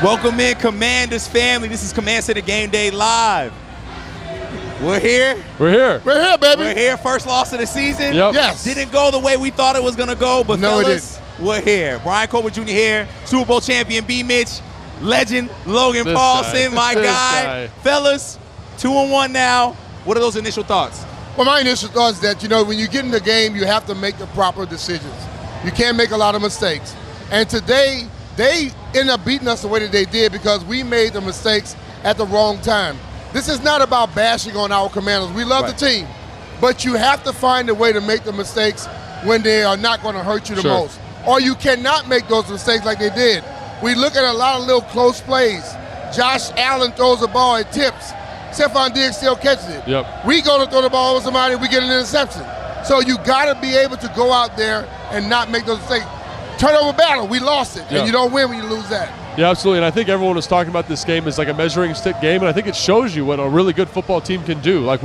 Welcome in, Commanders family. This is Command Center Game Day Live. We're here. We're here. We're here, baby. We're here. First loss of the season. Yep. Yes. Didn't go the way we thought it was going to go, but no, fellas, we're here. Brian Colbert Jr. here, Super Bowl champion B. Mitch, legend Logan This Paulson, guy. my This guy. guy. Fellas, 2-1 now. What are those initial thoughts? Well, my initial thought is that, when you get in the game, you have to make the proper decisions. You can't make a lot of mistakes. And today, they ended up beating us the way that they did because we made the mistakes at the wrong time. This is not about bashing on our Commanders. We love the team. But you have to find a way to make the mistakes when they are not going to hurt you the most. Or you cannot make those mistakes like they did. We look at a lot of little close plays. Josh Allen throws the ball, it tips. Stephon Diggs still catches it. Yep. We go to throw the ball over somebody, we get an interception. So you got to be able to go out there and not make those mistakes. Turnover battle, we lost it, and you don't win when you lose that. Yeah, absolutely, and I think everyone was talking about this game as like a measuring stick game, and I think it shows you what a really good football team can do. Like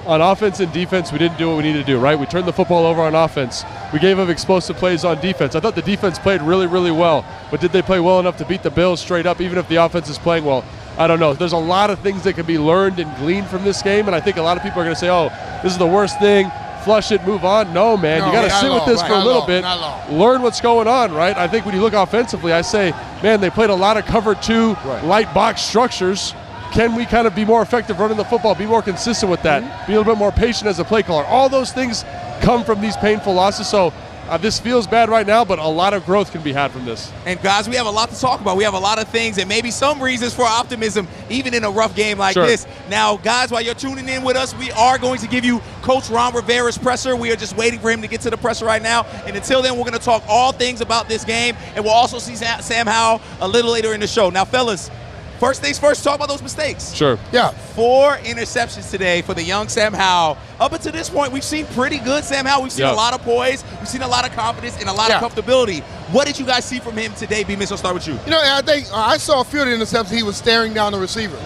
on offense and defense, we didn't do what we needed to do, right? We turned the football over on offense. We gave up explosive plays on defense. I thought the defense played really, really well, but did they play well enough to beat the Bills straight up, even if the offense is playing well? I don't know. There's a lot of things that can be learned and gleaned from this game, and I think a lot of people are going to say, oh, this is the worst thing. Flush it, move on. No, man, you got to sit with this for a little bit, learn what's going on, right? I think when you look offensively, I say, man, they played a lot of cover two, light box structures. Can we kind of be more effective running the football, be more consistent with that, be a little bit more patient as a play caller? All those things come from these painful losses. So this feels bad right now, but a lot of growth can be had from this. And guys, we have a lot to talk about. We have a lot of things and maybe some reasons for optimism, even in a rough game like this. Now, guys, while you're tuning in with us, we are going to give you Coach Ron Rivera's presser. We are just waiting for him to get to the presser right now. And until then, we're going to talk all things about this game. And we'll also see Sam Howell a little later in the show. Now, fellas, first things first, talk about those mistakes. Yeah. 4 interceptions today for the young Sam Howell. Up until this point, we've seen pretty good Sam Howell. We've seen a lot of poise. We've seen a lot of confidence and a lot of comfortability. What did you guys see from him today, B. Mitch? I'll start with you. I think I saw a few of the interceptions. He was staring down the receiver.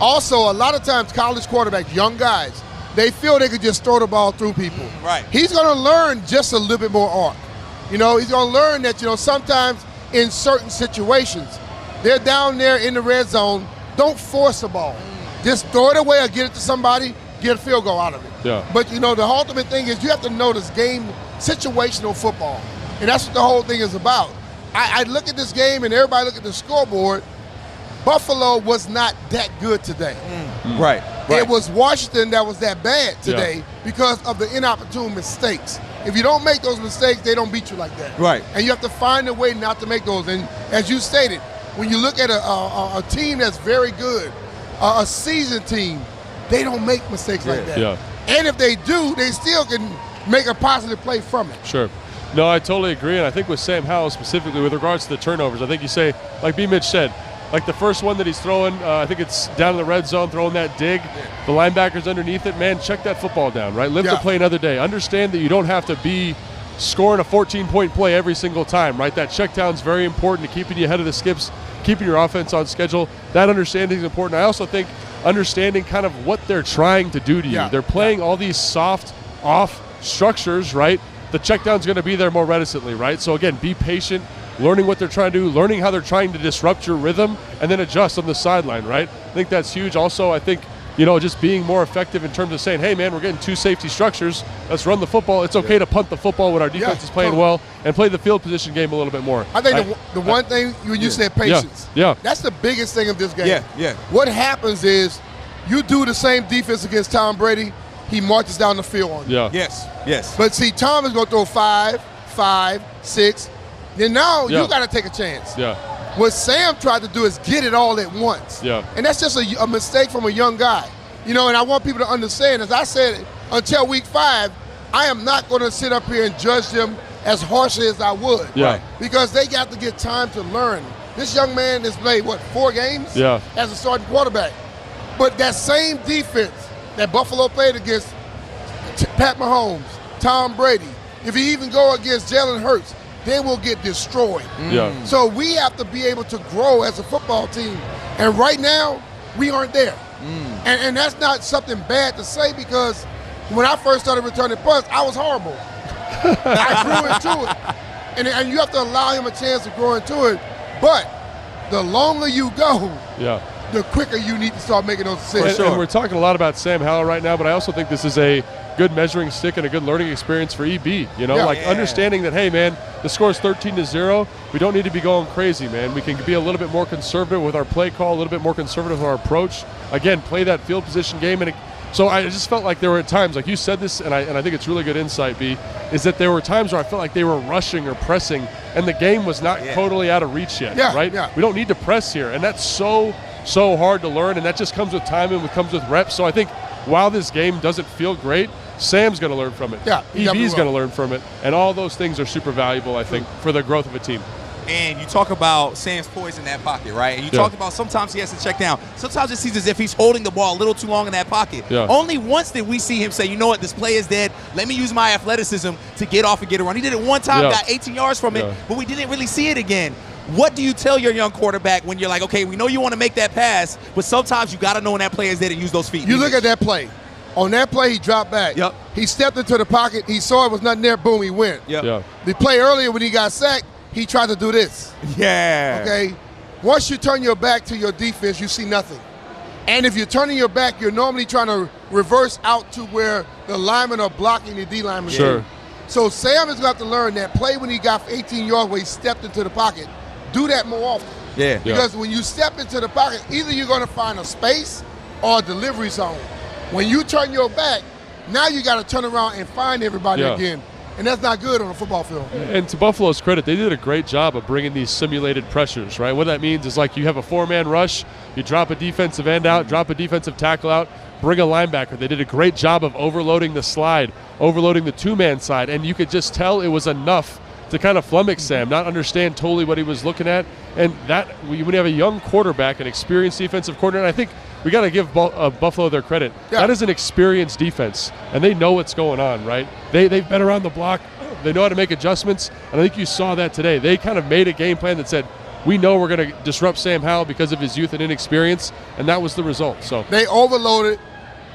Also, a lot of times college quarterbacks, young guys, they feel they could just throw the ball through people. Right. He's going to learn just a little bit more arc. He's going to learn that, sometimes in certain situations, they're down there in the red zone. Don't force the ball. Just throw it away or get it to somebody, get a field goal out of it. Yeah. But, the ultimate thing is you have to know this game, situational football. And that's what the whole thing is about. I look at this game and everybody look at the scoreboard. Buffalo was not that good today. Right. It was Washington that was that bad today because of the inopportune mistakes. If you don't make those mistakes, they don't beat you like that. Right. And you have to find a way not to make those. And as you stated, when you look at a team that's very good, a seasoned team, they don't make mistakes like that. Yeah. And if they do, they still can make a positive play from it. Sure. No, I totally agree. And I think with Sam Howell specifically, with regards to the turnovers, I think you say, like B. Mitch said, like the first one that he's throwing, I think it's down in the red zone, throwing that dig. The linebacker's underneath it. Man, check that football down, right? Live to play another day. Understand that you don't have to be scoring a 14-point play every single time, right? That check down's very important to keeping you ahead of the skips, keeping your offense on schedule. That understanding is important. I also think understanding kind of what they're trying to do to you. They're playing all these soft, off structures, right? The check down's going to be there more reticently, right? So, again, be patient, learning what they're trying to do, learning how they're trying to disrupt your rhythm, and then adjust on the sideline, right? I think that's huge. Also, I think, just being more effective in terms of saying, hey, man, we're getting 2 safety structures. Let's run the football. It's okay to punt the football when our defense is playing well and play the field position game a little bit more. I think the one thing, when you said patience, that's the biggest thing of this game. What happens is you do the same defense against Tom Brady, he marches down the field on you. Yes. But see, Tom is going to throw 5, 6. Then now you got to take a chance. What Sam tried to do is get it all at once. And that's just a mistake from a young guy. And I want people to understand, as I said, until week 5, I am not going to sit up here and judge them as harshly as I would. Because they got to get time to learn. This young man has played, 4 games? As a starting quarterback. But that same defense that Buffalo played against Pat Mahomes, Tom Brady, if he even go against Jalen Hurts, they will get destroyed. So we have to be able to grow as a football team. And right now, we aren't there. And that's not something bad to say, because when I first started returning punts, I was horrible. I grew into it. And you have to allow him a chance to grow into it. But the longer you go, yeah, the quicker you need to start making those decisions. And we're talking a lot about Sam Howell right now, but I also think this is a good measuring stick and a good learning experience for EB. You know, understanding that, hey, man, the score is 13-0. We don't need to be going crazy, man. We can be a little bit more conservative with our play call, a little bit more conservative with our approach. Again, play that field position game. And so I just felt like there were times, like you said this, and I think it's really good insight, B, is that there were times where I felt like they were rushing or pressing, and the game was not totally out of reach yet, right? Yeah. We don't need to press here, and that's so hard to learn, and that just comes with time and it comes with reps. So I think while this game doesn't feel great, Sam's going to learn from it. Yeah, EB's going to learn from it, and all those things are super valuable, I think, for the growth of a team. And you talk about Sam's poise in that pocket, right? And you talked about sometimes he has to check down. Sometimes it seems as if he's holding the ball a little too long in that pocket. Yeah. Only once did we see him say, you know what, this play is dead. Let me use my athleticism to get off and get a run. He did it one time, got 18 yards from it, but we didn't really see it again. What do you tell your young quarterback when you're like, okay, we know you want to make that pass, but sometimes you got to know when that play is there to use those feet? You look at that play. On that play, he dropped back. Yep. He stepped into the pocket. He saw it was nothing there. Boom, he went. Yep. The play earlier when he got sacked, he tried to do this. Yeah. Okay? Once you turn your back to your defense, you see nothing. And if you're turning your back, you're normally trying to reverse out to where the linemen are blocking the D linemen. Sure. So Sam is going to have to learn that play when he got 18 yards where he stepped into the pocket. Do that more often. Yeah. Because when you step into the pocket, either you're going to find a space or a delivery zone. When you turn your back, now you got to turn around and find everybody again. And that's not good on a football field. And to Buffalo's credit, they did a great job of bringing these simulated pressures, right? What that means is, like, you have a four-man rush, you drop a defensive end out, drop a defensive tackle out, bring a linebacker. They did a great job of overloading the slide, overloading the two-man side, and you could just tell it was enough to kind of flummox Sam, not understand totally what he was looking at. And that, when you have a young quarterback, an experienced defensive coordinator, and I think we got to give Buffalo their credit. Yeah. That is an experienced defense, and they know what's going on, right? They've been around the block. They know how to make adjustments, and I think you saw that today. They kind of made a game plan that said, we know we're going to disrupt Sam Howell because of his youth and inexperience, and that was the result. So they overloaded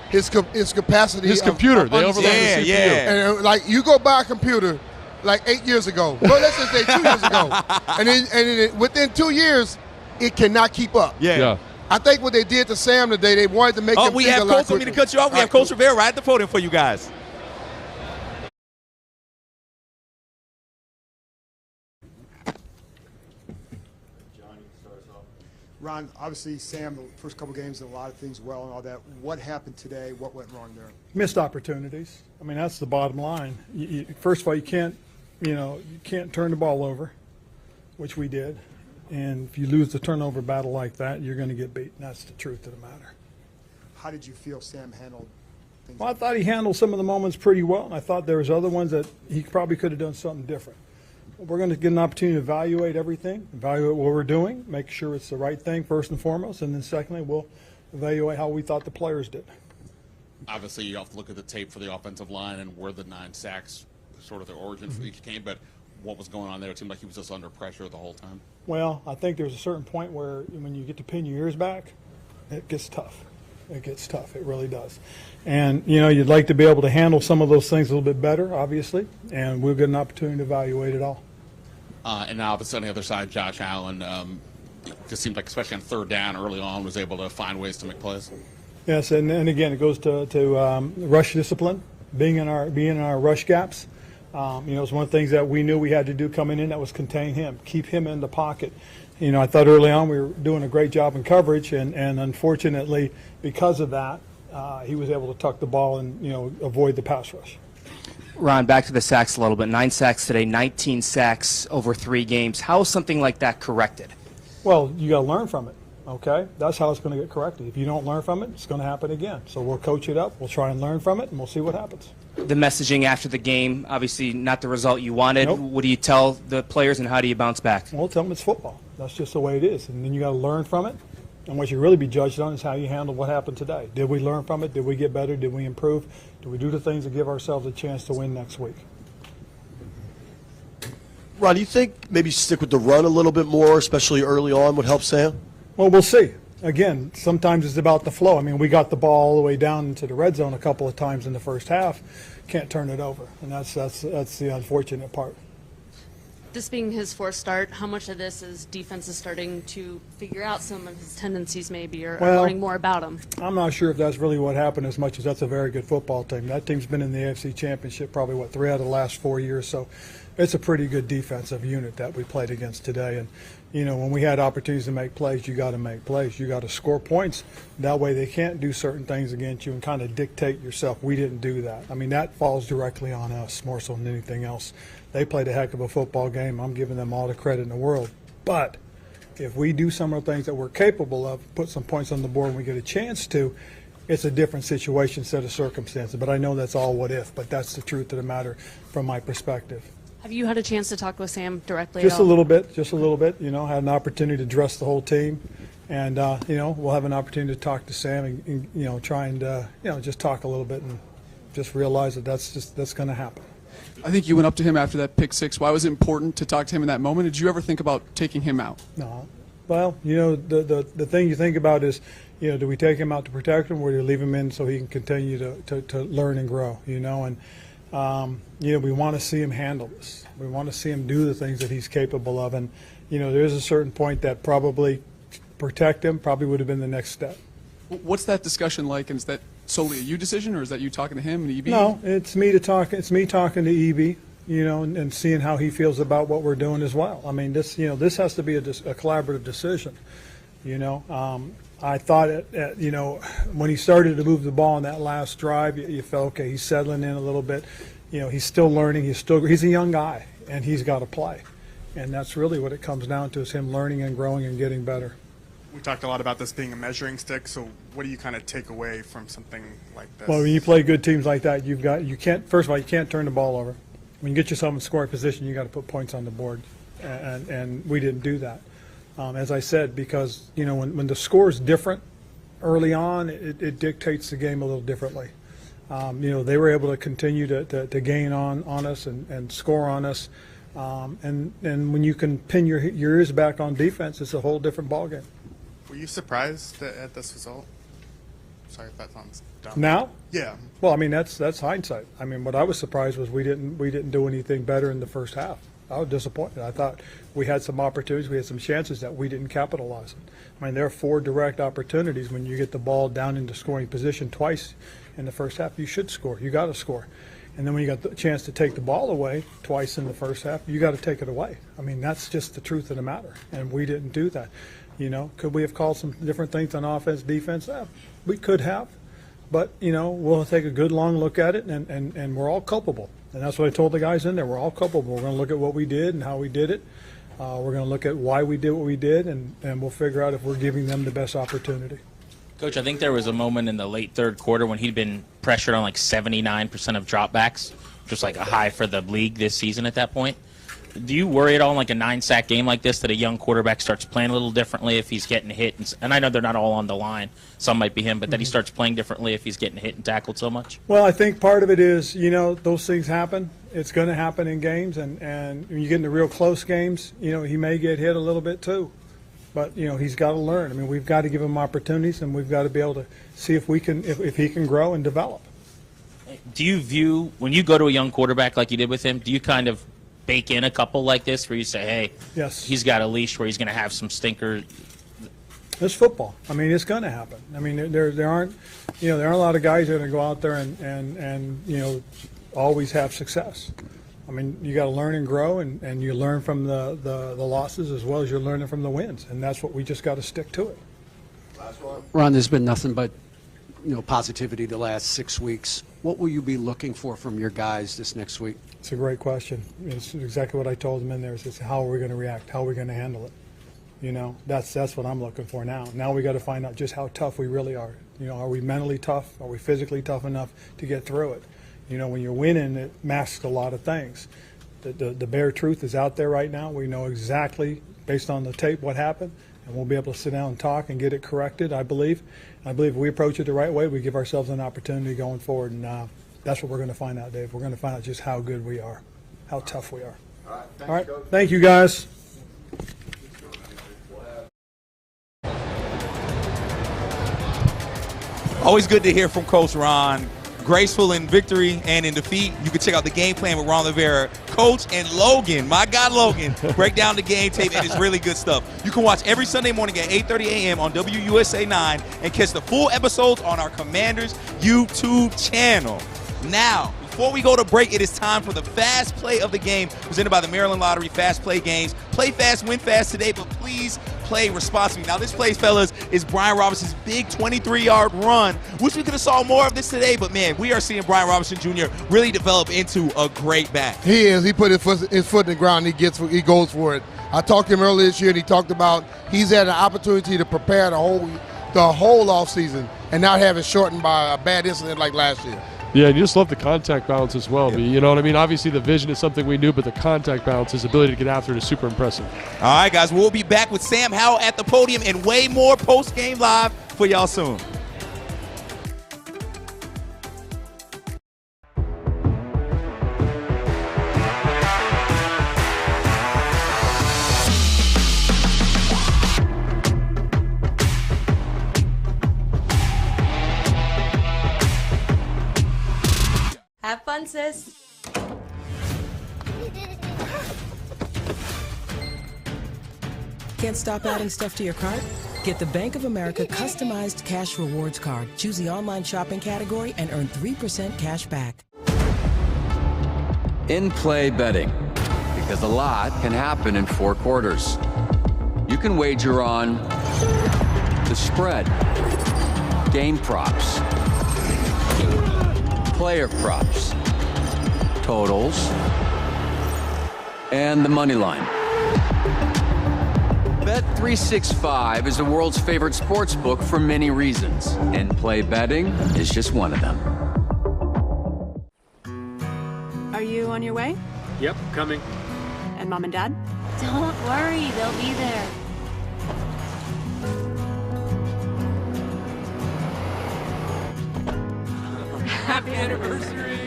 his capacity. His computer. They overloaded his CPU. And like, you go buy a computer like 8 years ago. No, let's just say 2 years ago. And then within 2 years, it cannot keep up. Yeah. I think what they did to Sam today, they wanted to make him think a lot quicker. Let me to cut you off. We have Coach Rivera right at the podium for you guys. Ron, obviously, Sam, the first couple games did a lot of things well and all that. What happened today? What went wrong there? Missed opportunities. I mean, that's the bottom line. First of all, you can't turn the ball over, which we did. And if you lose the turnover battle like that, you're going to get beat. That's the truth of the matter. How did you feel Sam handled things? Well, I thought he handled some of the moments pretty well. And I thought there was other ones that he probably could have done something different. We're going to get an opportunity to evaluate everything, evaluate what we're doing, make sure it's the right thing first and foremost, and then secondly, we'll evaluate how we thought the players did. Obviously, you have to look at the tape for the offensive line and where the 9 sacks, sort of the origin for each game, but what was going on there? It seemed like he was just under pressure the whole time. Well, I think there's a certain point where when you get to pin your ears back, it gets tough. It gets tough. It really does. And, you'd like to be able to handle some of those things a little bit better, obviously, and we'll get an opportunity to evaluate it all. And now, obviously, on the other side, Josh Allen, it just seemed like, especially on third down early on, was able to find ways to make plays. Yes, and again, it goes to rush discipline, being in our rush gaps. It's one of the things that we knew we had to do coming in, that was contain him, keep him in the pocket. I thought early on we were doing a great job in coverage, and unfortunately, because of that, he was able to tuck the ball and, avoid the pass rush. Ron, back to the sacks a little bit. 9 sacks today, 19 sacks over 3 games. How is something like that corrected? Well, you got to learn from it, okay? That's how it's going to get corrected. If you don't learn from it, it's going to happen again. So we'll coach it up, we'll try and learn from it, and we'll see what happens. The messaging after the game, obviously not the result you wanted. Nope. What do you tell the players, and how do you bounce back? Well, tell them it's football. That's just the way it is. And then you got to learn from it. And what you really be judged on is how you handle what happened today. Did we learn from it? Did we get better? Did we improve? Did we do the things to give ourselves a chance to win next week? Ron, do you think maybe stick with the run a little bit more, especially early on, would help Sam? Well, we'll see. Again, sometimes it's about the flow. I mean, we got the ball all the way down into the red zone a couple of times in the first half. Can't turn it over, and that's the unfortunate part. This being his fourth start, how much of this is defense is starting to figure out some of his tendencies maybe or learning more about him? I'm not sure if that's really what happened as much as that's a very good football team. That team's been in the AFC Championship probably, 3 out of the last 4 years. So it's a pretty good defensive unit that we played against today. And, when we had opportunities to make plays, you got to make plays. You got to score points. That way they can't do certain things against you and kind of dictate yourself. We didn't do that. I mean, that falls directly on us more so than anything else. They played a heck of a football game. I'm giving them all the credit in the world. But if we do some of the things that we're capable of, put some points on the board and we get a chance to, it's a different situation, set of circumstances. But I know that's all what if, but that's the truth of the matter from my perspective. Have you had a chance to talk with Sam directly Just at all? a little bit. Had an opportunity to address the whole team. And, we'll have an opportunity to talk to Sam and try and, just talk a little bit and just realize that that's going to happen. I think you went up to him after that pick six. Why was it important to talk to him in that moment? Did you ever think about taking him out? No. Well, the thing you think about is, do we take him out to protect him or do we leave him in so he can continue to learn and grow, And, we want to see him handle this. We want to see him do the things that he's capable of. And, there's a certain point that probably protect him probably would have been the next step. What's that discussion like? And is that solely a you decision, or is that you talking to him and EB? No, it's me talking to EB, and seeing how he feels about what we're doing as well. I mean, this has to be a collaborative decision. I thought, when he started to move the ball in that last drive, you felt, okay, he's settling in a little bit. He's still learning. He's a young guy, and he's got to play. And that's really what it comes down to, is him learning and growing and getting better. We talked a lot about this being a measuring stick, so what do you kind of take away from something like this? Well, when you play good teams like that, you can't turn the ball over. When you get yourself in scoring position, you got to put points on the board, and we didn't do that. As I said, because when the score is different early on, it dictates the game a little differently. They were able to continue to gain on us and score on us, and when you can pin your ears back on defense, it's a whole different ballgame. Were you surprised at this result? Sorry if that sounds dumb. Now? Yeah. Well, I mean, that's hindsight. I mean, what I was surprised was we didn't do anything better in the first half. I was disappointed. I thought we had some opportunities, we had some chances that we didn't capitalize on. I mean, there are 4 direct opportunities when you get the ball down into scoring position twice in the first half. You should score. You got to score. And then when you got the chance to take the ball away twice in the first half, you got to take it away. I mean, that's just the truth of the matter, and we didn't do that. Could we have called some different things on offense, defense? We could have, but we'll take a good long look at it, and we're all culpable. And that's what I told the guys in there. We're all culpable. We're going to look at what we did and how we did it. We're going to look at why we did what we did, and we'll figure out if we're giving them the best opportunity. Coach, I think there was a moment in the late third quarter when he'd been pressured on like 79% of dropbacks, just like a high for the league this season at that point. Do you worry at all in like a 9-sack game like this that a young quarterback starts playing a little differently if he's getting hit? And I know they're not all on the line. Some might be him, but that he starts playing differently if he's getting hit and tackled so much? Well, I think part of it is, those things happen. It's going to happen in games, and when you get into real close games, he may get hit a little bit too. But, he's got to learn. I mean, we've got to give him opportunities, and we've got to be able to see if he can grow and develop. Do you view, when you go to a young quarterback like you did with him, do you kind of bake in a couple like this where you say, hey, yes, he's got a leash where he's going to have some stinkers? It's football. I mean, it's going to happen. I mean, there aren't a lot of guys that are going to go out there and always have success. I mean, you got to learn and grow, and you learn from the losses as well as you're learning from the wins, and that's what we just got to stick to it. Ron, there's been nothing but positivity the last 6 weeks. What will you be looking for from your guys this next week? It's a great question. It's exactly what I told them in there. Is how are we going to react? How are we going to handle it? That's what I'm looking for now. Now we got to find out just how tough we really are. Are we mentally tough? Are we physically tough enough to get through it? When you're winning, it masks a lot of things. The bare truth is out there right now. We know exactly, based on the tape, what happened, and we'll be able to sit down and talk and get it corrected, I believe. I believe if we approach it the right way, we give ourselves an opportunity going forward, and that's what we're going to find out, Dave. We're going to find out just how good we are, how tough we are. All right. Thank you, guys. Always good to hear from Coach Ron. Graceful in victory and in defeat. You can check out the game plan with Ron Rivera. Coach and Logan, my guy Logan, break down the game tape, and it's really good stuff. You can watch every Sunday morning at 8:30 a.m. on WUSA 9 and catch the full episodes on our Commanders YouTube channel. Now, before we go to break, it is time for the fast play of the game presented by the Maryland Lottery Fast Play Games. Play fast, win fast today, but please play responsibly. Now, this play, fellas, is Brian Robinson's big 23-yard run. Wish we could have saw more of this today, but, man, we are seeing Brian Robinson Jr. really develop into a great back. He is. He put his foot in the ground. He goes for it. I talked to him earlier this year, and he talked about he's had an opportunity to prepare the whole offseason and not have it shortened by a bad incident like last year. Yeah, and you just love the contact balance as well. You know what I mean? Obviously, the vision is something we knew, but the contact balance, his ability to get after it is super impressive. All right, guys, we'll be back with Sam Howell at the podium and way more post-game live for y'all soon. Have fun, sis. Can't stop adding stuff to your cart? Get the Bank of America customized cash rewards card. Choose the online shopping category and earn 3% cash back. In-play betting, because a lot can happen in 4 quarters. You can wager on the spread, game props, player props, totals, and the money line. Bet365 is the world's favorite sports book for many reasons, and play betting is just one of them. Are you on your way? Yep, coming. And Mom and Dad? Don't worry, they'll be there. Happy anniversary!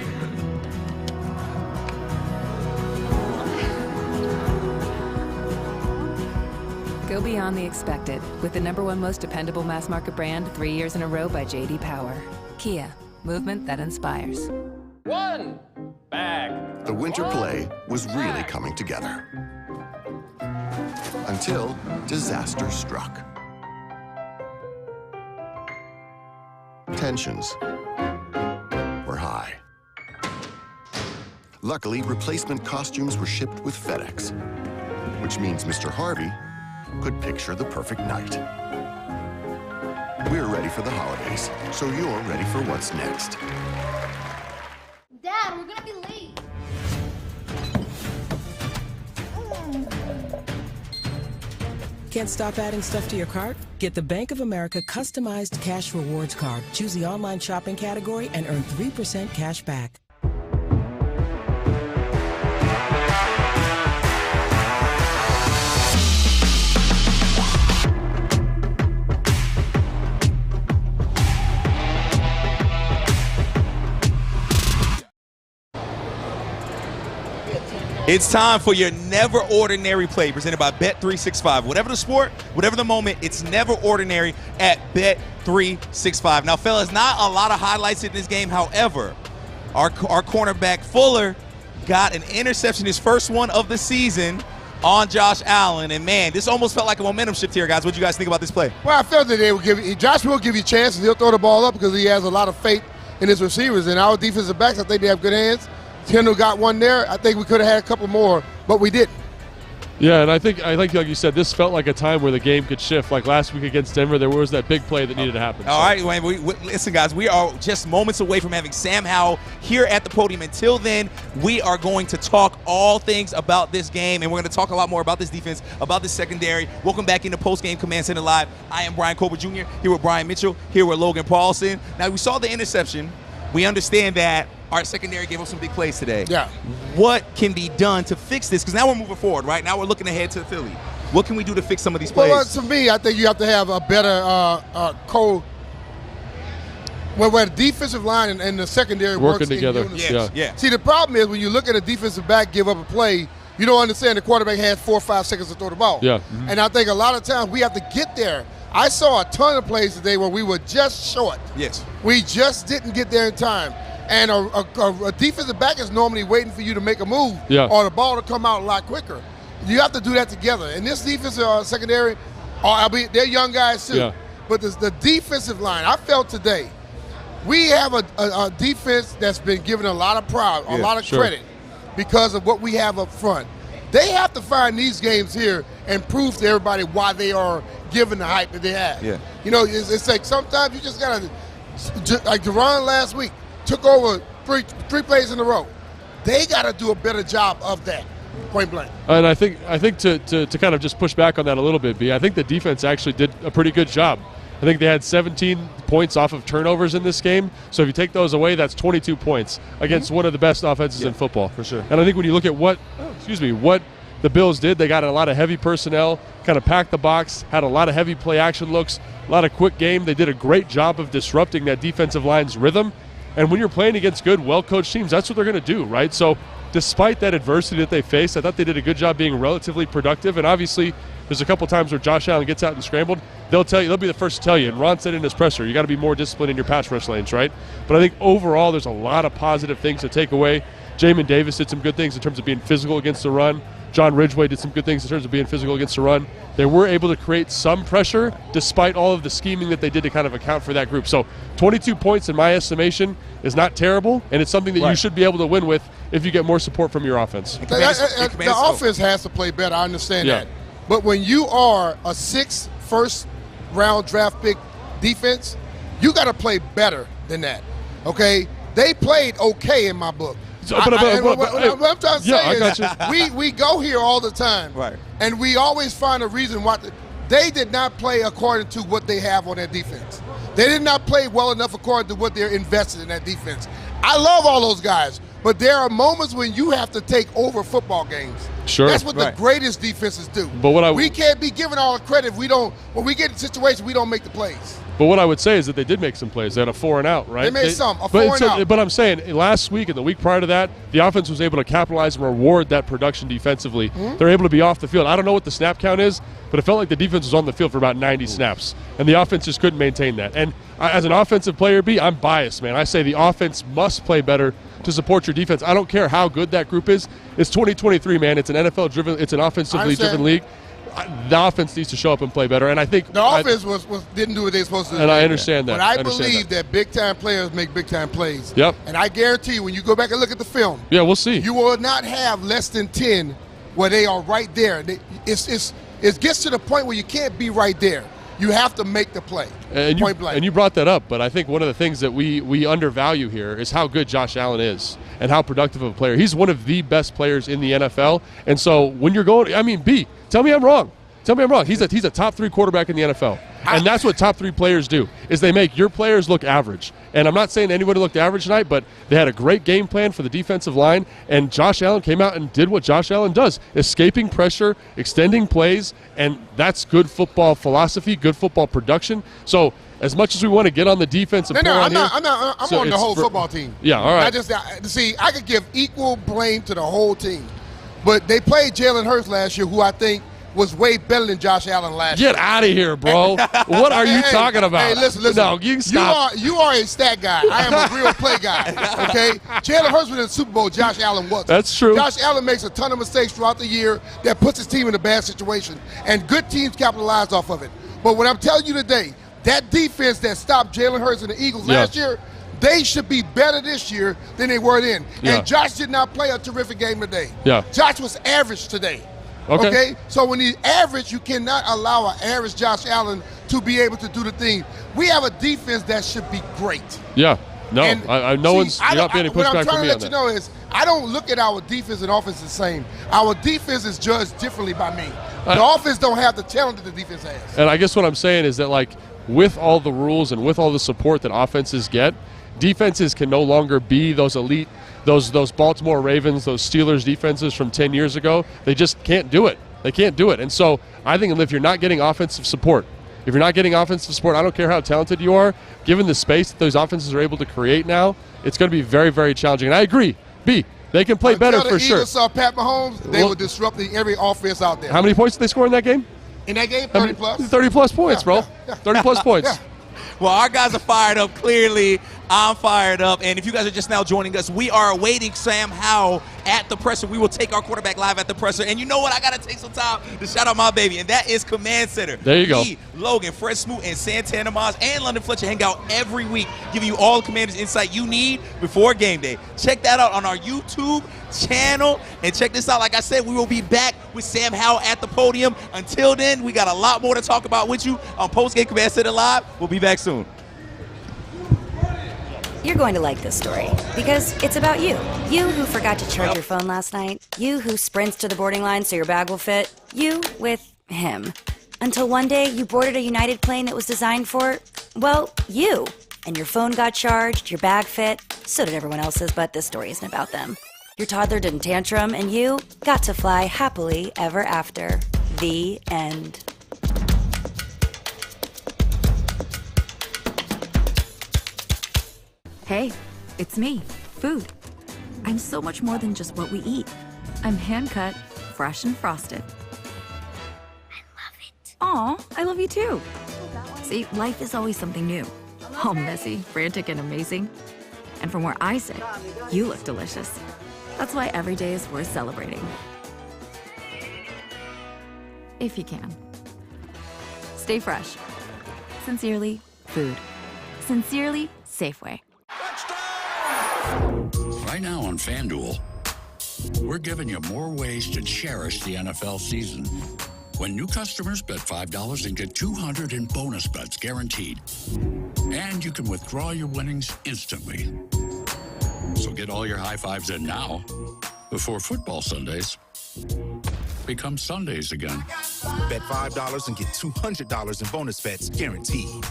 Go beyond the expected with the #1 most dependable mass market brand 3 years in a row by J.D. Power. Kia, movement that inspires. One bag. The winter play was really coming together. Until disaster struck. Tensions were high. Luckily, replacement costumes were shipped with FedEx, which means Mr. Harvey could picture the perfect night. We're ready for the holidays, so you're ready for what's next. Dad, we're gonna be late. Can't stop adding stuff to your cart? Get the Bank of America customized cash rewards card. Choose the online shopping category and earn 3% cash back. It's time for your never ordinary play presented by Bet365. Whatever the sport, whatever the moment, it's never ordinary at Bet365. Now, fellas, not a lot of highlights in this game. However, our cornerback Fuller got an interception, his first one of the season, on Josh Allen. And, man, this almost felt like a momentum shift here, guys. What do you guys think about this play? Well, I felt that Josh will give you chances. He'll throw the ball up because he has a lot of faith in his receivers. And our defensive backs, I think they have good hands. Kendall got one there. I think we could have had a couple more, but we didn't. Yeah, and I think, like you said, this felt like a time where the game could shift. Like last week against Denver, there was that big play that needed to happen. All right, Wayne, listen, guys, we are just moments away from having Sam Howell here at the podium. Until then, we are going to talk all things about this game, and we're going to talk a lot more about this defense, about this secondary. Welcome back into Postgame Command Center Live. I am Brian Colbert Jr., here with Brian Mitchell, here with Logan Paulson. Now, we saw the interception. We understand that our secondary gave us some big plays today. Yeah. What can be done to fix this? Because now we're moving forward, right? Now we're looking ahead to Philly. What can we do to fix some of these plays? Well, to me, I think you have to have a better where the defensive line and the secondary working works together. in unison. Yeah. See, the problem is when you look at a defensive back give up a play, you don't understand the quarterback has 4 or 5 seconds to throw the ball. Yeah. Mm-hmm. And I think a lot of times we have to get there. I saw a ton of plays today where we were just short. Yes. We just didn't get there in time. and a defensive back is normally waiting for you to make a move or the ball to come out a lot quicker. You have to do that together. And this defensive secondary, they're young guys too. But the defensive line, I felt today, we have a defense that's been given a lot of pride, a lot of credit because of what we have up front. They have to find these games here and prove to everybody why they are given the hype that they have. Yeah. You know, it's like sometimes you just got to, like Deron last week, took over three plays in a row. They got to do a better job of that, point blank. And I think to kind of just push back on that a little bit, B, I think the defense actually did a pretty good job. I think they had 17 points off of turnovers in this game. So if you take those away, that's 22 points against one of the best offenses in football. For sure. And I think when you look at what the Bills did, they got a lot of heavy personnel, kind of packed the box, had a lot of heavy play action looks, a lot of quick game. They did a great job of disrupting that defensive line's rhythm. And when you're playing against good, well-coached teams, that's what they're going to do, right? So despite that adversity that they faced, I thought they did a good job being relatively productive. And obviously, there's a couple times where Josh Allen gets out and scrambled. They'll be the first to tell you. And Ron said in his presser, you got to be more disciplined in your pass rush lanes, right? But I think overall, there's a lot of positive things to take away. Jamin Davis did some good things in terms of being physical against the run. John Ridgeway did some good things in terms of being physical against the run. They were able to create some pressure despite all of the scheming that they did to kind of account for that group. So 22 points in my estimation is not terrible, and it's something that you should be able to win with if you get more support from your offense. The offense has to play better. I understand that. But when you are a 6th first-round draft pick defense, you got to play better than that, okay? They played okay in my book. What I'm trying to say is we go here all the time, and we always find a reason why. They did not play according to what they have on their defense. They did not play well enough according to what they're invested in that defense. I love all those guys, but there are moments when you have to take over football games. Sure. That's what the greatest defenses do. But we can't be given all the credit if we don't. When we get in situations, we don't make the plays. But what I would say is that they did make some plays. They had a 4-and-out, right? They made a 4-and-out. But I'm saying last week and the week prior to that, the offense was able to capitalize and reward that production defensively. They're able to be off the field. I don't know what the snap count is, but it felt like the defense was on the field for about 90 snaps, and the offense just couldn't maintain that. And as an offensive player, B, I'm biased, man. I say the offense must play better to support your defense. I don't care how good that group is. It's 2023, man. It's an NFL-driven, it's an offensively driven league. The offense needs to show up and play better, and I think the offense didn't do what they were supposed to do. And I understand that. But I believe that big-time players make big-time plays. Yep. And I guarantee you, when you go back and look at the film, we'll see. You will not have less than 10 where they are right there. It gets to the point where you can't be right there. You have to make the play. Point blank. And you brought that up, but I think one of the things that we undervalue here is how good Josh Allen is and how productive of a player. He's one of the best players in the NFL. And so when you're going, B, tell me I'm wrong. Tell me I'm wrong. He's a top 3 quarterback in the NFL. And that's what top 3 players do, is they make your players look average. And I'm not saying anybody looked average tonight, but they had a great game plan for the defensive line, and Josh Allen came out and did what Josh Allen does, escaping pressure, extending plays, and that's good football philosophy, good football production. So as much as we want to get on the defense and I'm on the whole football team. Yeah, all right. I could give equal blame to the whole team. But they played Jalen Hurts last year, who I think was way better than Josh Allen last year. Get out of here, bro. What are you talking about? Hey, listen. No, you can stop. You are a stat guy. I am a real play guy, okay? Jalen Hurts was in the Super Bowl. Josh Allen wasn't. That's true. Josh Allen makes a ton of mistakes throughout the year that puts his team in a bad situation, and good teams capitalize off of it. But what I'm telling you today, that defense that stopped Jalen Hurts and the Eagles last year, they should be better this year than they were then. And Josh did not play a terrific game today. Josh was average today. Okay? So when he's average, you cannot allow an average Josh Allen to be able to do the thing. We have a defense that should be great. Yeah. No, you're not being pushed back from me on that. What I'm trying to let you know is I don't look at our defense and offense the same. Our defense is judged differently by me. The offense don't have the talent that the defense has. And I guess what I'm saying is that, like, with all the rules and with all the support that offenses get, defenses can no longer be those elite, those Baltimore Ravens, those Steelers defenses from 10 years ago. They just can't do it. They can't do it. And so I think if you're not getting offensive support, I don't care how talented you are, given the space that those offenses are able to create now, it's going to be very, very challenging. And I agree. B, they can play better for sure. Until the Eagles saw Pat Mahomes, they were disrupting every offense out there. How many points did they score in that game? In that game, 30 plus. 30 plus points, bro. 30 plus points. Well, our guys are fired up. Clearly, I'm fired up. And if you guys are just now joining us, we are awaiting Sam Howell at the presser. We will take our quarterback live at the presser. And you know what? I got to take some time to shout out my baby, and that is Command Center. There you go. Me, Logan, Fred Smoot, and Santana Moss, and London Fletcher hang out every week, giving you all the Commanders insight you need before game day. Check that out on our YouTube channel. And check this out. Like I said, we will be back with Sam Howell at the podium. Until then, we got a lot more to talk about with you on Postgame Command Center Live. We'll be back soon. You're going to like this story because it's about you. You who forgot to charge your phone last night. You who sprints to the boarding line so your bag will fit. You with him. Until one day you boarded a United plane that was designed for, well, you. And your phone got charged, your bag fit, so did everyone else's, but this story isn't about them. Your toddler didn't tantrum, and you got to fly happily ever after. The end. Hey, it's me, food. I'm so much more than just what we eat. I'm hand-cut, fresh and frosted. I love it. Aw, I love you too. See, life is always something new. All messy, frantic, and amazing. And from where I sit, you look delicious. That's why every day is worth celebrating. If you can. Stay fresh. Sincerely, food. Sincerely, Safeway. Right now on FanDuel, we're giving you more ways to cherish the NFL season. When new customers bet $5 and get $200 in bonus bets guaranteed. And you can withdraw your winnings instantly. So get all your high fives in now before football Sundays become Sundays again. Bet $5 and get $200 in bonus bets guaranteed.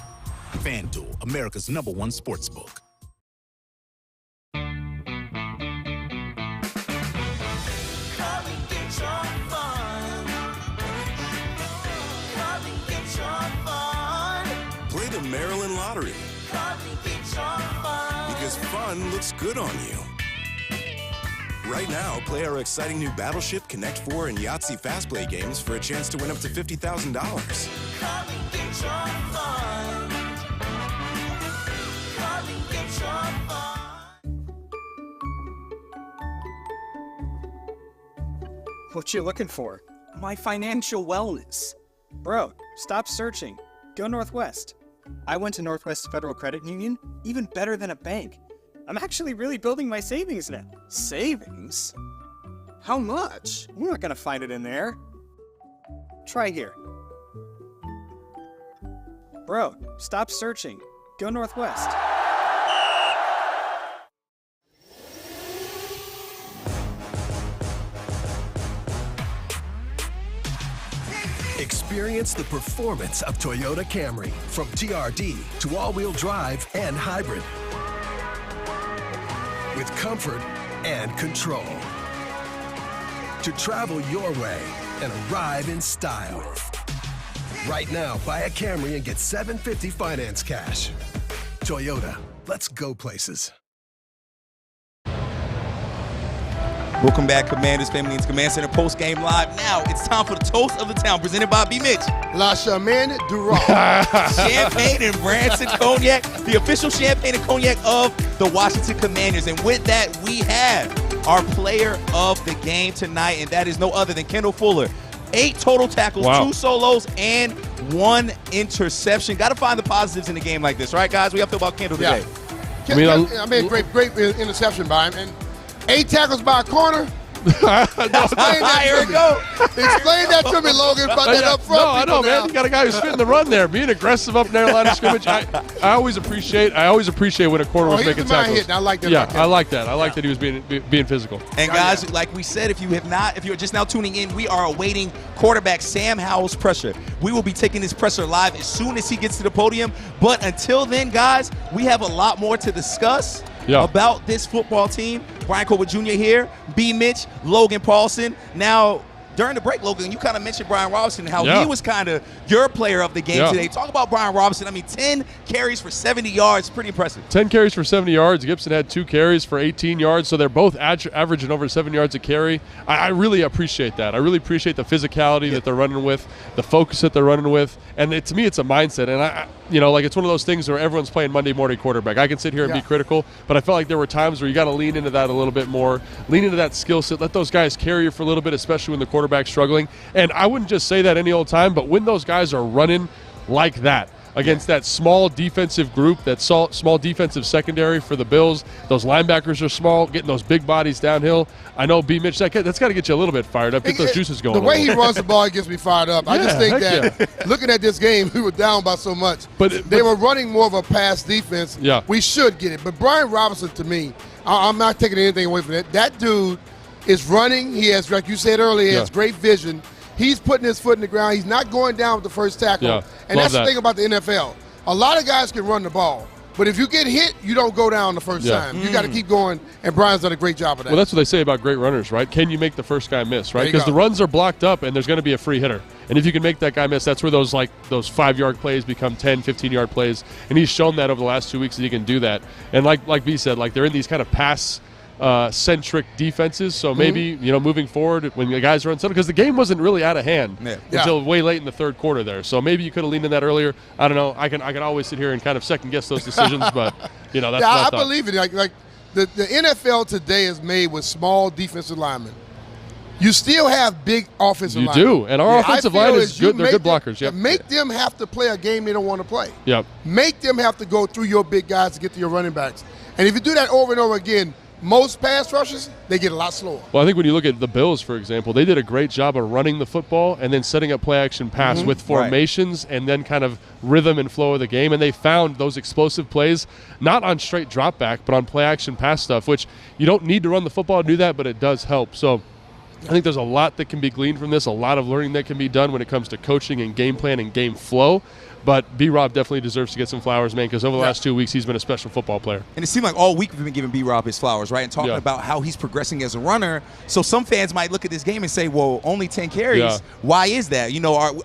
FanDuel, America's #1 sportsbook. Play the Maryland Lottery. Because fun looks good on you. Right now, play our exciting new Battleship, Connect 4, and Yahtzee Fast Play games for a chance to win up to $50,000. What you looking for? My financial wellness. Bro, stop searching. Go Northwest. I went to Northwest Federal Credit Union, even better than a bank. I'm actually really building my savings now. Savings? How much? You're not gonna find it in there. Try here. Bro, stop searching. Go Northwest. Experience the performance of Toyota Camry, from TRD to all-wheel drive and hybrid. With comfort and control. To travel your way and arrive in style. Right now, buy a Camry and get $750 finance cash. Toyota, let's go places. Welcome back, Commanders family. It's Command Center Post Game Live. Now it's time for the toast of the town, presented by B. Mitch. La Charmaine Durand. Champagne and Branson Cognac, the official champagne and cognac of the Washington Commanders. And with that, we have our player of the game tonight, and that is no other than Kendall Fuller. 8 total tackles, 2 solos, and 1 interception. Got to find the positives in a game like this, right, guys? We have to feel about Kendall today. I mean, great interception by him. And 8 tackles by a corner. Explain that to me, Logan. Brought that up front. No, I know, man. You got a guy who's fitting the run there, being aggressive up near the line of scrimmage. I always appreciate when a corner was making tackles. I like that. Yeah, I like that. I like that he was being physical. And guys, like we said, if you're just now tuning in, we are awaiting quarterback Sam Howell's pressure. We will be taking his presser live as soon as he gets to the podium. But until then, guys, we have a lot more to discuss about this football team. Brian Colbert Jr. here, B. Mitch, Logan Paulson. Now, during the break, Logan, you kind of mentioned Brian Robinson, how he was kind of your player of the game today. Talk about Brian Robinson. I mean, 10 carries for 70 yards, pretty impressive. 10 carries for 70 yards. Gibson had 2 carries for 18 yards, so they're both averaging over 7 yards a carry. I really appreciate that. I really appreciate the physicality that they're running with, the focus that they're running with, and to me, it's a mindset. And it's one of those things where everyone's playing Monday morning quarterback. I can sit here and be critical, but I felt like there were times where you got to lean into that a little bit more, lean into that skill set, let those guys carry you for a little bit, especially when the quarterback's struggling. And I wouldn't just say that any old time, but when those guys are running like that against that small defensive group, that small defensive secondary for the Bills, those linebackers are small, getting those big bodies downhill. I know, B. Mitch, that's got to get you a little bit fired up, get those juices going. The way he runs the ball, it gets me fired up. I just think that looking at this game, we were down by so much. But they were running more of a pass defense. Yeah. We should get it. But Brian Robinson, to me, I'm not taking anything away from that. That dude is running. He has, like you said earlier, he has great vision. He's putting his foot in the ground. He's not going down with the first tackle. Yeah, and that's the thing about the NFL. A lot of guys can run the ball, but if you get hit, you don't go down the first time. You got to keep going, and Brian's done a great job of that. Well, that's what they say about great runners, right? Can you make the first guy miss, right? Because the runs are blocked up, and there's going to be a free hitter. And if you can make that guy miss, that's where those 5-yard plays become 10, 15-yard plays. And he's shown that over the last 2 weeks that he can do that. And like B said, they're in these kind of pass centric defenses, so maybe moving forward when the guys are unsettled, because the game wasn't really out of hand until way late in the third quarter there. So maybe you could have leaned in that earlier. I don't know. I can always sit here and kind of second guess those decisions, but that's I believe it. Like the NFL today is made with small defensive linemen. You still have big offensive linemen. You do, and our offensive line is good. They're good blockers. Yep. Make them have to play a game they don't want to play. Yep. Make them have to go through your big guys to get to your running backs. And if you do that over and over again, most pass rushers, they get a lot slower. Well, I think when you look at the Bills, for example, they did a great job of running the football and then setting up play-action pass with formations and then kind of rhythm and flow of the game. And they found those explosive plays, not on straight drop back, but on play-action pass stuff, which you don't need to run the football to do that, but it does help. So I think there's a lot that can be gleaned from this, a lot of learning that can be done when it comes to coaching and game plan and game flow. But B-Rob definitely deserves to get some flowers, man, because over the last 2 weeks, he's been a special football player. And it seemed like all week we've been giving B-Rob his flowers, right, and talking about how he's progressing as a runner. So some fans might look at this game and say, well, only 10 carries. Yeah. Why is that?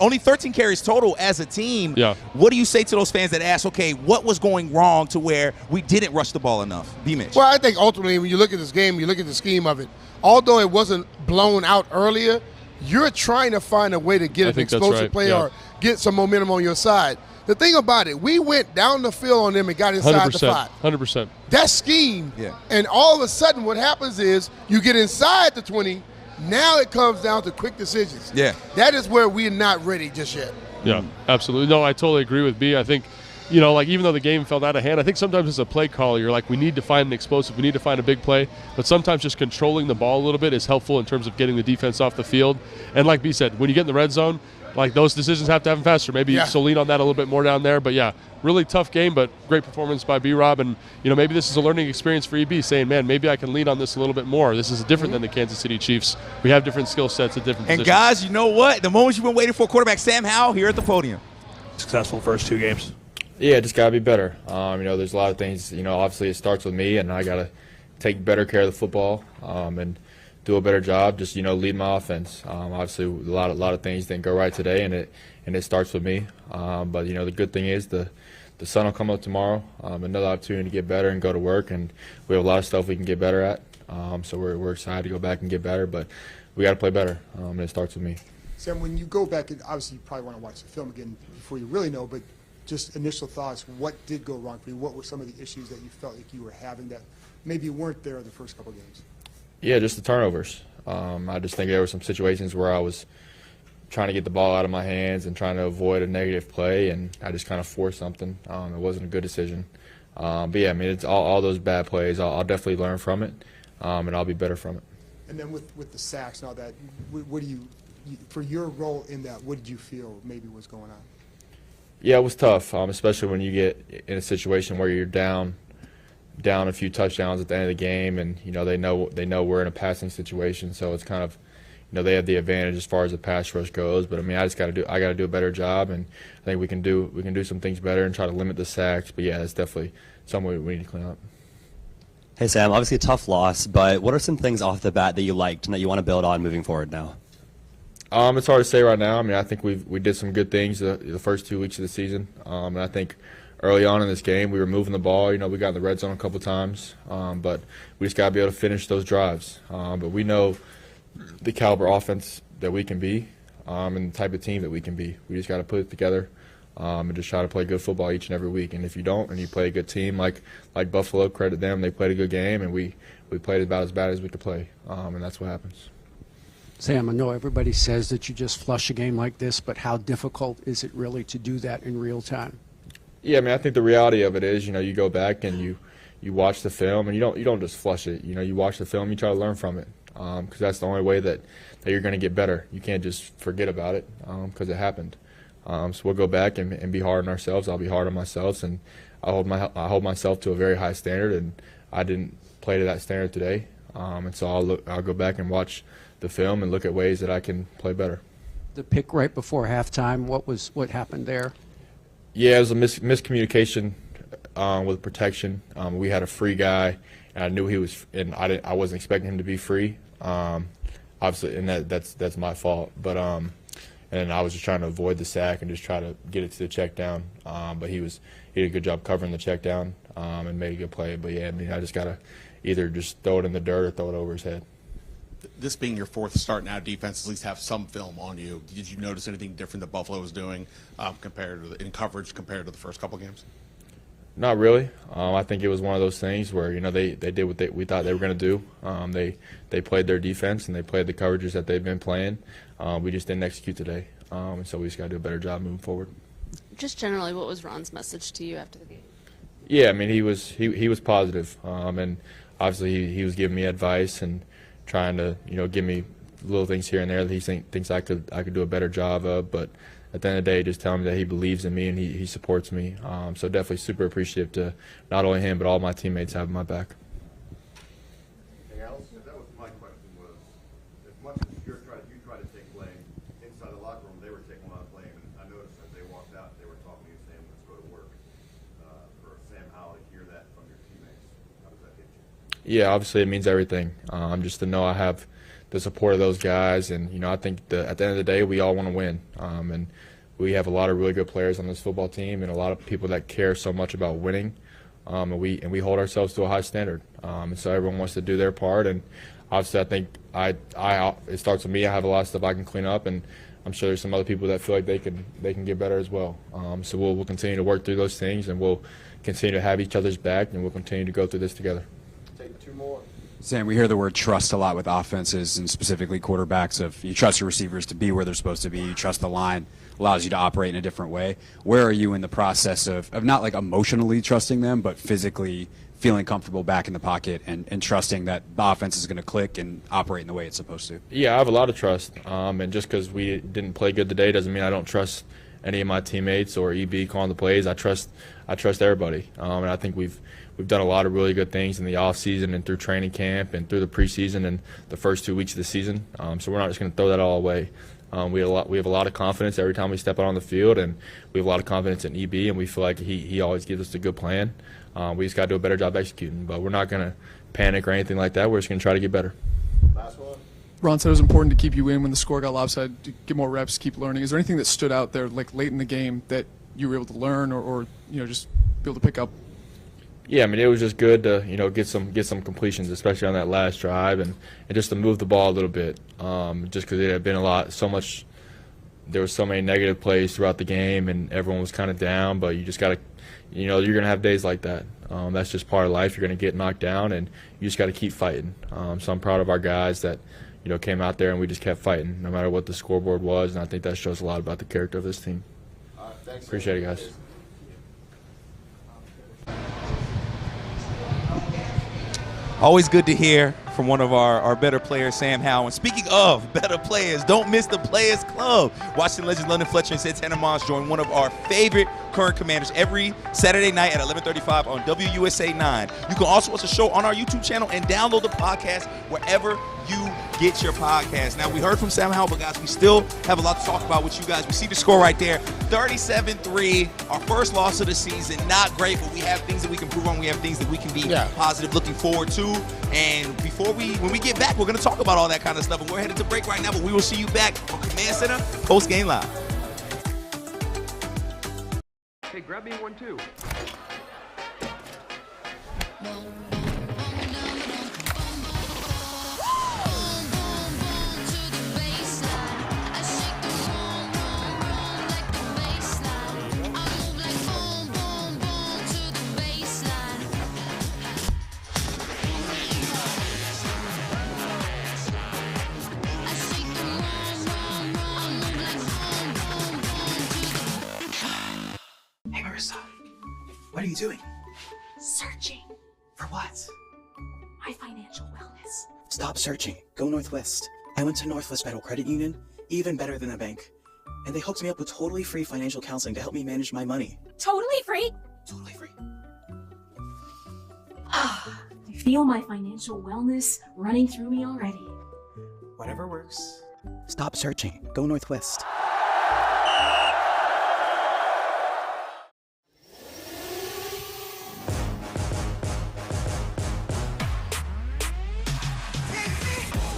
Only 13 carries total as a team. Yeah. What do you say to those fans that ask, okay, what was going wrong to where we didn't rush the ball enough? B-Mitch. Well, I think ultimately when you look at this game, you look at the scheme of it, although it wasn't blown out earlier, you're trying to find a way to get an explosive play or get some momentum on your side. The thing about it, we went down the field on them and got inside the 5. 100%. That scheme, and all of a sudden what happens is you get inside the 20, now it comes down to quick decisions. Yeah. That is where we're not ready just yet. Yeah, absolutely. No, I totally agree with B. I think, even though the game fell out of hand, I think sometimes as a play caller, you're like, we need to find an explosive, we need to find a big play. But sometimes just controlling the ball a little bit is helpful in terms of getting the defense off the field. And like B said, when you get in the red zone, those decisions have to happen faster. Maybe so lean on that a little bit more down there. But, really tough game, but great performance by B-Rob. And, maybe this is a learning experience for EB, saying, man, maybe I can lean on this a little bit more. This is different than the Kansas City Chiefs. We have different skill sets at different positions. And, guys, you know what? The moment you've been waiting for, quarterback Sam Howell here at the podium. Successful first 2 games. Yeah, just got to be better. There's a lot of things, obviously it starts with me, and I got to take better care of the football and do a better job, just, lead my offense. Obviously, a lot of things didn't go right today, and it starts with me. But, the good thing is the sun will come up tomorrow, another opportunity to get better and go to work, and we have a lot of stuff we can get better at. So we're excited to go back and get better, but we got to play better, and it starts with me. Sam, when you go back, and obviously you probably want to watch the film again before you really know, but just initial thoughts, what did go wrong for you? What were some of the issues that you felt like you were having that maybe weren't there in the first couple games? Yeah, just the turnovers. I just think there were some situations where I was trying to get the ball out of my hands and trying to avoid a negative play, and I just kind of forced something. It wasn't a good decision. But, yeah, it's all those bad plays. I'll definitely learn from it, and I'll be better from it. And then with the sacks and all that, what do you for your role in that, what did you feel maybe was going on? Yeah, it was tough, especially when you get in a situation where you're down a few touchdowns at the end of the game, and they know we're in a passing situation, so it's kind of they have the advantage as far as the pass rush goes. But I mean, I got to do a better job, and I think we can do some things better and try to limit the sacks. But yeah, it's definitely something we need to clean up. Hey Sam, obviously a tough loss, but what are some things off the bat that you liked and that you want to build on moving forward now? It's hard to say right now. I mean, I think we did some good things the first 2 weeks of the season, and I think early on in this game we were moving the ball. You know, we got in the red zone a couple times, but we just got to be able to finish those drives. But we know the caliber offense that we can be, and the type of team that we can be. We just got to put it together and just try to play good football each and every week. And if you don't, and you play a good team like Buffalo, credit them. They played a good game, and we played about as bad as we could play, and that's what happens. Sam, I know everybody says that you just flush a game like this, but how difficult is it really to do that in real time? Yeah, I mean, I think the reality of it is, you know, you go back and you watch the film, and you don't just flush it. You know, you watch the film, you try to learn from it, because that's the only way that you're going to get better. You can't just forget about it because it happened. So we'll go back and be hard on ourselves. I'll be hard on myself, and I hold myself to a very high standard, and I didn't play to that standard today. And so I'll go back and watch the film and look at ways that I can play better. The pick right before halftime, what happened there? Yeah, it was a miscommunication with protection. We had a free guy, and I knew he was, and I wasn't expecting him to be free. Obviously, and that's my fault. But and I was just trying to avoid the sack and just try to get it to the check down. But he did a good job covering the check down and made a good play. But yeah, I mean, I just gotta either just throw it in the dirt or throw it over his head. This being your fourth start now, defense at least have some film on you. Did you notice anything different that Buffalo was doing in coverage compared to the first couple games? Not really. I think it was one of those things where, you know, they did what we thought they were going to do. They played their defense and they played the coverages that they've been playing. We just didn't execute today, and so we just got to do a better job moving forward. Just generally, what was Ron's message to you after the game? Yeah, I mean, he was positive, and obviously he was giving me advice and trying to, you know, give me little things here and there that he thinks I could do a better job of. But at the end of the day, just tell me that he believes in me and he supports me. So definitely super appreciative to not only him but all my teammates having my back. Anything else? That was my question. Was as much as you try to take blame inside the locker room, they were taking a lot of blame. And I noticed as they walked out, they were talking to you saying, "Let's go to work." For Sam Howell to hear that from your teammates, how does that hit you? Yeah, obviously it means everything. Just to know I have the support of those guys, and you know, I think at the end of the day, we all want to win, and we have a lot of really good players on this football team, and a lot of people that care so much about winning, and we hold ourselves to a high standard, and so everyone wants to do their part. And obviously, I think it starts with me. I have a lot of stuff I can clean up, and I'm sure there's some other people that feel like they can get better as well. So we'll continue to work through those things, and we'll continue to have each other's back, and we'll continue to go through this together. Take two more. Sam, we hear the word trust a lot with offenses and specifically quarterbacks. Of you trust your receivers to be where they're supposed to be. You trust the line allows you to operate in a different way. Where are you in the process of not like emotionally trusting them, but physically feeling comfortable back in the pocket and trusting that the offense is going to click and operate in the way it's supposed to? Yeah, I have a lot of trust. And just because we didn't play good today doesn't mean I don't trust any of my teammates or EB calling the plays. I trust everybody. And I think we've done a lot of really good things in the offseason and through training camp and through the preseason and the first 2 weeks of the season. So we're not just going to throw that all away. We have a lot of confidence every time we step out on the field, and we have a lot of confidence in EB, and we feel like he always gives us a good plan. We just got to do a better job executing, but we're not going to panic or anything like that. We're just going to try to get better. Last one. Ron said it was important to keep you in when the score got lopsided, to get more reps, keep learning. Is there anything that stood out there, like late in the game, that you were able to learn or you know, just be able to pick up? Yeah, I mean, it was just good to, you know, get some completions, especially on that last drive, and just to move the ball a little bit. Just because it had been there were so many negative plays throughout the game, and everyone was kind of down. But you just got to, you know, you're gonna have days like that. That's just part of life. You're gonna get knocked down, and you just got to keep fighting. So I'm proud of our guys that, you know, came out there and we just kept fighting, no matter what the scoreboard was. And I think that shows a lot about the character of this team. Thanks. Appreciate it, guys. Always good to hear from one of our better players, Sam Howell. And speaking of better players, don't miss the Players Club. Washington legends London Fletcher and Sid Tannemons join one of our favorite current commanders every Saturday night at 11:35 on WUSA 9. You can also watch the show on our YouTube channel and download the podcast wherever you get your podcast. Now, we heard from Sam Howell, but guys, we still have a lot to talk about with you guys. We see the score right there, 37-3, our first loss of the season. Not great, but we have things that we can prove on. We have things that we can be positive looking forward to. And before when we get back, we're going to talk about all that kind of stuff. And we're headed to break right now, but we will see you back on Command Center Postgame Live. Hey, grab me one too. Hey, Marissa, what are you doing? Searching For what? my financial wellness. Stop searching. Go Northwest. I went to Northwest Federal Credit Union, even better than a bank. And they hooked me up with totally free financial counseling to help me manage my money. Totally free. Totally free. I feel my financial wellness running through me already. Whatever works. Stop searching. Go Northwest.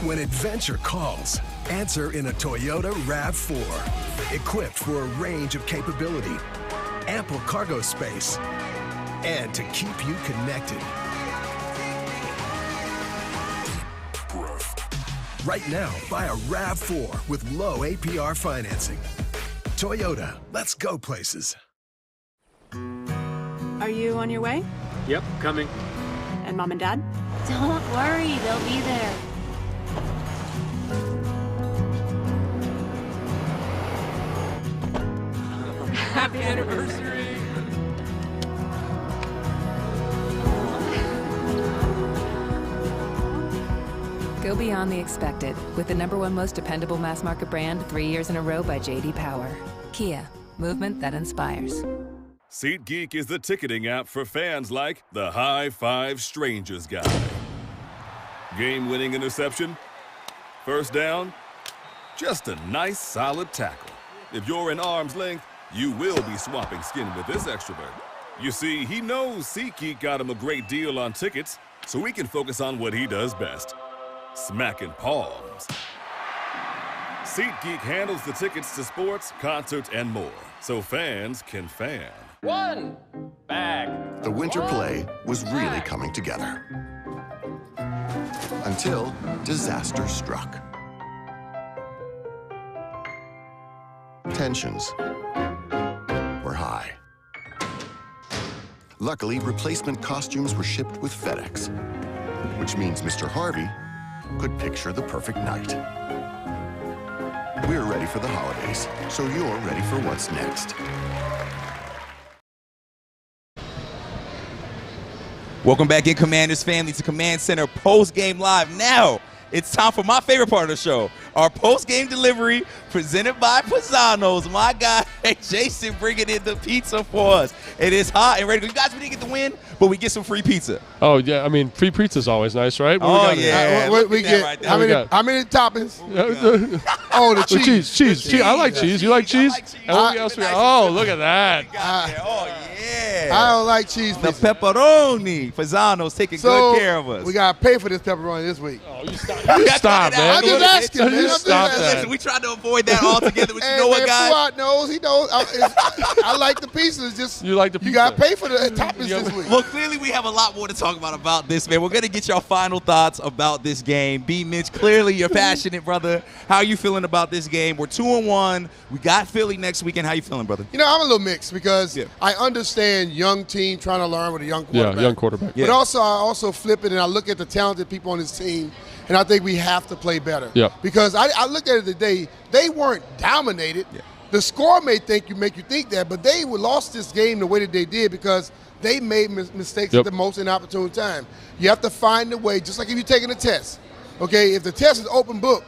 When adventure calls, answer in a Toyota RAV4. Equipped for a range of capability, ample cargo space, and to keep you connected. Right now, buy a RAV4 with low APR financing. Toyota, let's go places. Are you on your way? Yep, coming. And Mom and Dad? Don't worry, they'll be there. Happy anniversary! Go beyond the expected with the #1 most dependable mass market brand 3 years in a row by J.D. Power. Kia, movement that inspires. SeatGeek is the ticketing app for fans like the High Five Strangers guy. Game-winning interception? First down? Just a nice, solid tackle. If you're in arm's length, you will be swapping skin with this extrovert. You see, he knows SeatGeek got him a great deal on tickets, so he can focus on what he does best. Smacking palms. SeatGeek handles the tickets to sports, concerts, and more, so fans can fan. One bag. The winter play was really coming together. Until disaster struck. Tensions were high. Luckily, replacement costumes were shipped with FedEx, which means Mr. Harvey could picture the perfect night. We're ready for the holidays, so you're ready for what's next. Welcome back in, Commanders family, to Command Center Post-Game Live. Now, it's time for my favorite part of the show, our post-game delivery presented by Pisano's. My guy, Jason, bringing in the pizza for us. It is hot and ready to go. You guys, we didn't get the win, but we get some free pizza. Oh, yeah. I mean, free pizza's always nice, right? What we yeah. We get right how many toppings? Oh, the cheese. Cheese. I like cheese. You like cheese? And what else we got? Oh, look at that. Oh, yeah. I don't like cheese The pizza. pepperoni. Pisano's taking good care of us. We got to pay for this pepperoni this week. Oh, you stop, man. I'm just asking, man. You stop that. Listen, we tried to avoid that altogether, but you know what, guys? Fuad knows. He knows. I like the pizza. It's just you like the pizza. You got to pay for the toppings this week. Well, clearly we have a lot more to talk about this, man. We're going to get your final thoughts about this game. B. Mitch, clearly you're passionate, brother. How are you feeling about this game? We're 2-1. We got Philly next weekend. How you feeling, brother? You know, I'm a little mixed because I understand young team trying to learn with a young quarterback. Yeah, young quarterback. But also, I also flip it and I look at the talented people on this team, and I think we have to play better. Yeah. Because I looked at it today, they weren't dominated. Yeah. The score may make you think that, but they lost this game the way that they did because they made mistakes at the most inopportune time. You have to find a way, just like if you're taking a test. Okay, if the test is open book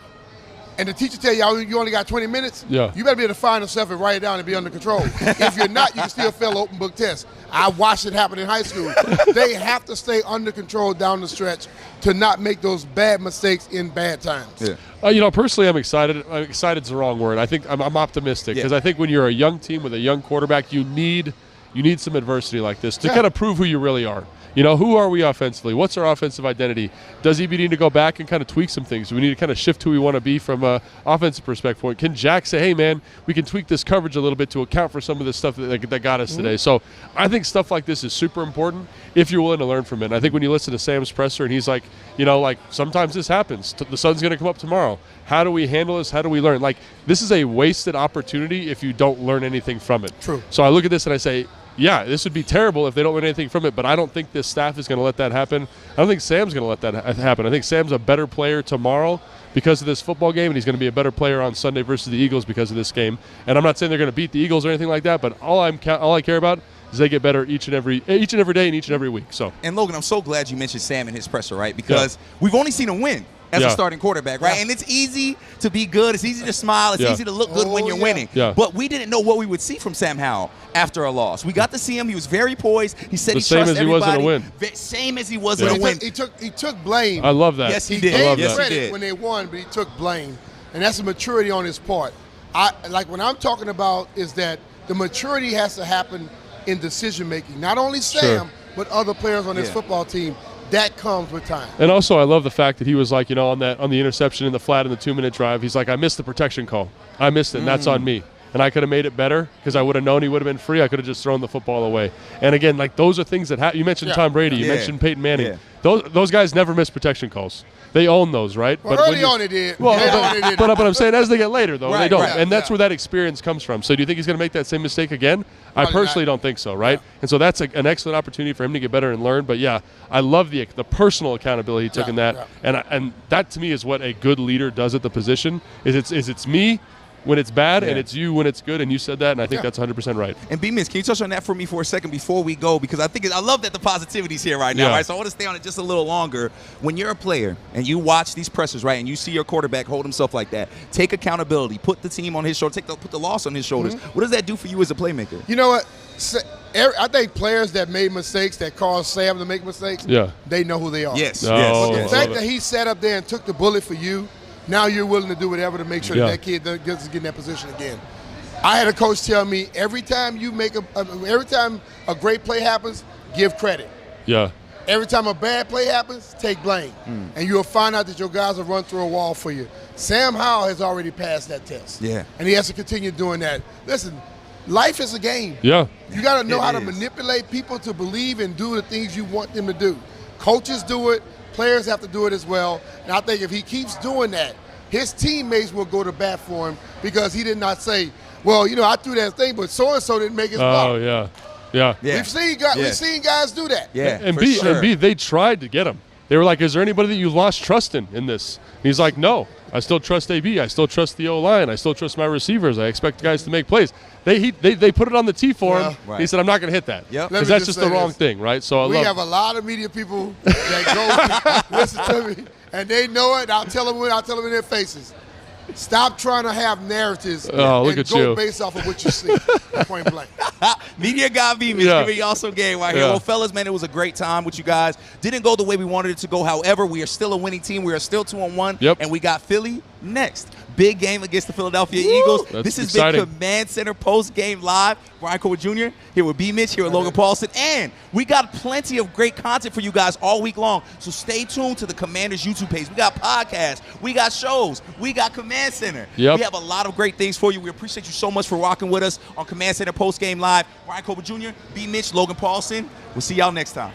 and the teacher tell you only got 20 minutes, you better be able to find yourself and write it down and be under control. If you're not, you can still fail open book tests. I watched it happen in high school. They have to stay under control down the stretch to not make those bad mistakes in bad times. Yeah. You know, personally, I'm excited. Excited's the wrong word. I think I'm optimistic because I think when you're a young team with a young quarterback, you need some adversity like this to kind of prove who you really are. You know, who are we offensively? What's our offensive identity? Does he need to go back and kind of tweak some things? Do we need to kind of shift who we want to be from an offensive perspective? Can Jack say, hey, man, we can tweak this coverage a little bit to account for some of the stuff that got us today? So I think stuff like this is super important if you're willing to learn from it. And I think when you listen to Sam's presser and he's like, you know, like sometimes this happens. The sun's going to come up tomorrow. How do we handle this? How do we learn? Like, this is a wasted opportunity if you don't learn anything from it. True. So I look at this and I say, yeah, this would be terrible if they don't learn anything from it, but I don't think this staff is going to let that happen. I don't think Sam's going to let that happen. I think Sam's a better player tomorrow because of this football game, and he's going to be a better player on Sunday versus the Eagles because of this game. And I'm not saying they're going to beat the Eagles or anything like that, but all I care about is they get better each and every day and each and every week. So. And Logan, I'm so glad you mentioned Sam and his presser, right? Because we've only seen him win as a starting quarterback, right? And it's easy to be good. It's easy to smile. It's easy to look good when you're winning. But we didn't know what we would see from Sam Howell after a loss. We got to see him. He was very poised. He said he trusts everybody. Same as he was in a win. Same as he was in a win. He took blame. I love that. Yes, he did. He gave credit when they won, but he took blame. And that's a maturity on his part. Like what I'm talking about is that the maturity has to happen in decision-making. Not only Sam, but other players on this football team. That comes with time. And also, I love the fact that he was like, you know, on the interception in the flat in the 2-minute drive, he's like, I missed the protection call. I missed it, and that's on me. And I could have made it better because I would have known he would have been free. I could have just thrown the football away. And again, like those are things that you mentioned Tom Brady, you mentioned Peyton Manning. Yeah. Those guys never miss protection calls. They own those, right? Well, early on they did. Well, but I'm saying as they get later, though, they don't. And that's where that experience comes from. So do you think he's going to make that same mistake again? Probably I personally don't think so, right? Yeah. And so that's an excellent opportunity for him to get better and learn. But, yeah, I love the personal accountability he took in that. Yeah. And that, to me, is what a good leader does at the position, is it's me when it's bad and it's you when it's good, and you said that, and I think that's 100% right. And B-Miss, can you touch on that for me for a second before we go? Because I love that the positivity's here right now, right? So I want to stay on it just a little longer. When you're a player and you watch these pressers, right, and you see your quarterback hold himself like that, take accountability, put the team on his shoulders, put the loss on his shoulders. What does that do for you as a playmaker? You know what? I think players that made mistakes, that caused Sam to make mistakes, they know who they are. Yes. But the fact that he sat up there and took the bullet for you, now you're willing to do whatever to make sure that kid doesn't get in that position again. I had a coach tell me every time a great play happens, give credit. Yeah. Every time a bad play happens, take blame. And you'll find out that your guys will run through a wall for you. Sam Howell has already passed that test. Yeah. And he has to continue doing that. Listen, life is a game. Yeah. You got to know how to manipulate people to believe and do the things you want them to do. Coaches do it. Players have to do it as well. And I think if he keeps doing that, his teammates will go to bat for him because he did not say, well, you know, I threw that thing, but so-and-so didn't make his block. Oh, yeah. We've seen guys do that. Yeah, and B, they tried to get him. They were like, is there anybody that you lost trust in this? And he's like, no. I still trust AB. I still trust the O-line. I still trust my receivers. I expect guys to make plays. They put it on the tee for him. Right. He said, I'm not going to hit that. Because that's just the wrong thing, right? So we have a lot of media people that go listen to me, and they know it. I'll tell them in their faces. Stop trying to have narratives and go based off of what you see. Point blank. Media guy B-Miss giving y'all some game right here. Well, fellas, man, it was a great time with you guys. Didn't go the way we wanted it to go. However, we are still a winning team. We are still 2-1, and we got Philly next. Big game against the Philadelphia Eagles. This has been Command Center Post-Game Live. Brian Cole Jr. here with B-Mitch, here with Logan Paulson. And we got plenty of great content for you guys all week long. So stay tuned to the Commanders YouTube page. We got podcasts. We got shows. We got Command Center. We have a lot of great things for you. We appreciate you so much for rocking with us on Command Center Post-Game Live. Brian Cole Jr., B-Mitch, Logan Paulson. We'll see y'all next time.